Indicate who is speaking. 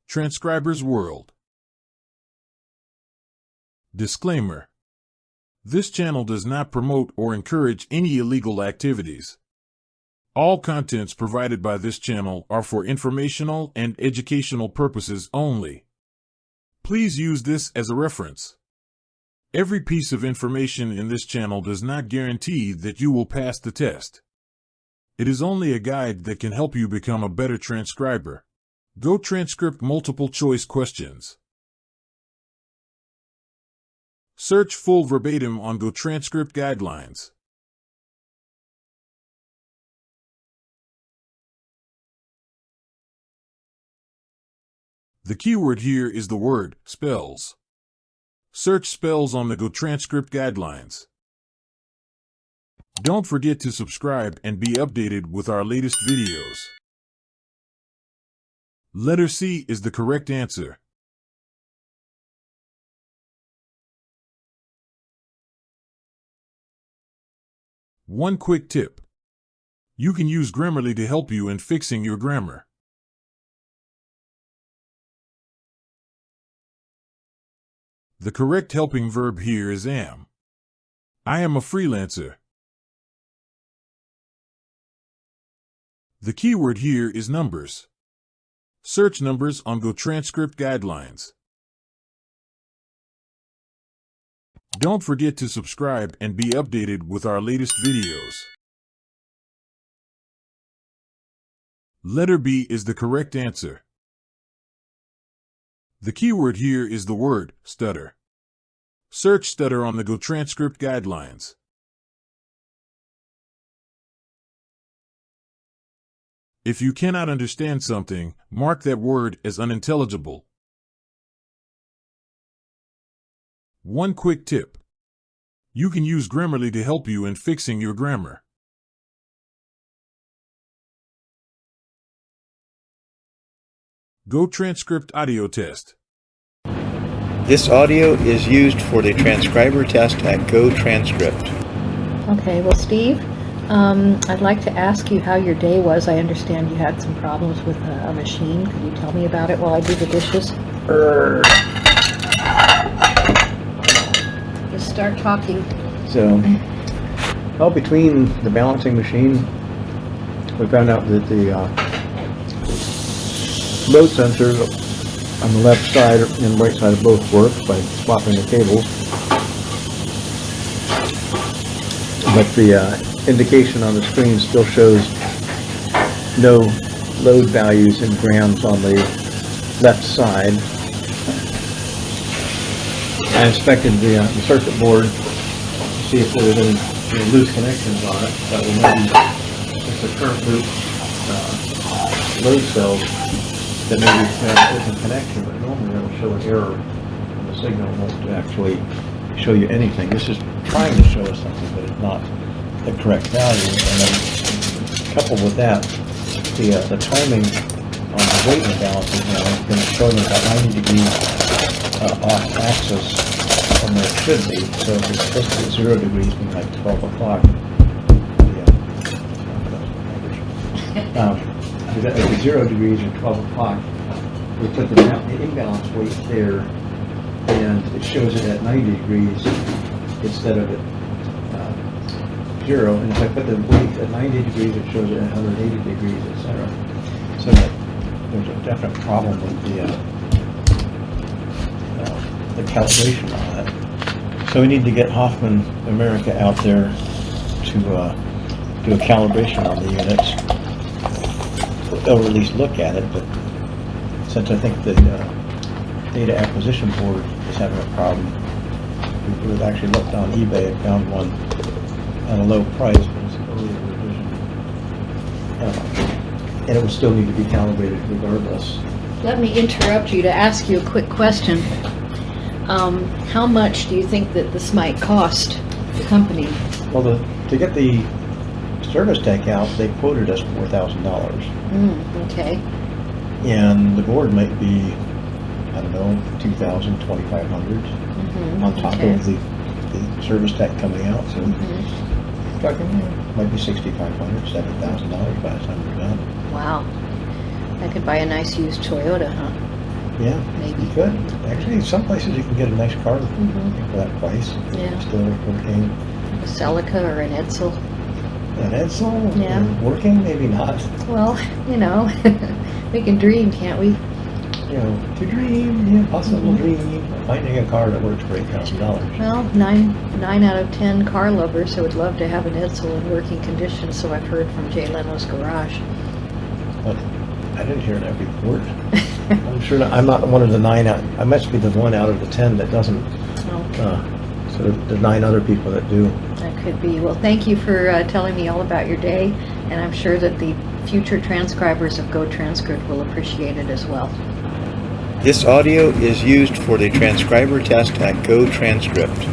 Speaker 1: Transcriber's World. Disclaimer. This channel does not promote or encourage any illegal activities. All contents provided by this channel are for informational and educational purposes only. Please use this as a reference. Every piece of information in this channel does not guarantee that you will pass the test. It is only a guide that can help you become a better transcriber. Gotranscript multiple choice questions. Search full verbatim on Gotranscript guidelines. The keyword here is the word spells. Search spells on the Gotranscript guidelines. Don't forget to subscribe and be updated with our latest videos. Letter C is the correct answer. One quick tip. You can use Grammarly to help you in fixing your grammar. The correct helping verb here is am. I am a freelancer. The keyword here is numbers. Search numbers on Gotranscript guidelines. Don't forget to subscribe and be updated with our latest videos. Letter B is the correct answer. The keyword here is the word stutter. Search stutter on the Gotranscript guidelines. If you cannot understand something, mark that word as unintelligible. One quick tip. You can use Grammarly to help you in fixing your grammar. Gotranscript audio test.
Speaker 2: This audio is used for the transcriber test at Gotranscript.
Speaker 3: Okay, well, Steve, I'd like to ask you how your day was. I understand you had some problems with a machine. Could you tell me about it while I do the dishes? Just start talking.
Speaker 2: So, well, between the balancing machine, we found out that the load sensors on the left side and right side of both work by swapping the cables. But the indication on the screen still shows no load values in grams on the left side. I inspected the circuit board to see if there was any loose connections on it. That will maybe it's a current loop load cells that maybe have a connection, but normally that will show an error and the signal won't actually show you anything. This is trying to show us something, but it's not the correct value. And then coupled with that, the timing on the weight imbalances now has been showing about 90 degrees off axis from where it should be. So if it's supposed to be 0 degrees, means like 12 o'clock. If it's 0 degrees or 12 o'clock, we put the imbalance weight there, and it shows it at 90 degrees instead of at 0. And if I put the weight at 90 degrees, it shows it at 180 degrees, etc. So there's a definite problem with the calibration on that. So we need to get Hoffman America out there to do a calibration on the units. They'll at least look at it, but since I think the data acquisition board is having a problem, we've actually looked on eBay and found one at a low price, but it's an earlier revision. And it would still need to be calibrated regardless.
Speaker 3: Let me interrupt you to ask you a quick question. How much do you think that this might cost the company?
Speaker 2: Well, to get the service tech out, they quoted us $4,000.
Speaker 3: Okay.
Speaker 2: And the board might be, I don't know, $2,000, $2,500 on top of the service tech coming out. So talking might be $6,500, $7,000 by the time we're done.
Speaker 3: Wow. I could buy a nice used Toyota, huh?
Speaker 2: Yeah,
Speaker 3: maybe.
Speaker 2: you could. Actually, some places you can get a nice car
Speaker 3: Mhm.
Speaker 2: for that price.
Speaker 3: Yeah.
Speaker 2: Still working.
Speaker 3: A Celica or an Edsel.
Speaker 2: An Edsel?
Speaker 3: Yeah.
Speaker 2: Working? Maybe not.
Speaker 3: Well, you know, we can dream, can't we?
Speaker 2: You know, to dream, the impossible dream of finding a car that works for $8,000.
Speaker 3: Well, nine out of 10 car lovers would love to have an Edsel in working condition, so I've heard from Jay Leno's garage.
Speaker 2: But I didn't hear that report. I'm sure I'm not one of the 9 out. I must be the 1 out of the 10 that doesn't.
Speaker 3: Oh,
Speaker 2: So the 9 other people that do.
Speaker 3: that could be. Well, thank you for telling me all about your day, and I'm sure that the future transcribers of Gotranscript will appreciate it as well.
Speaker 4: This audio is used for the transcriber test at Gotranscript.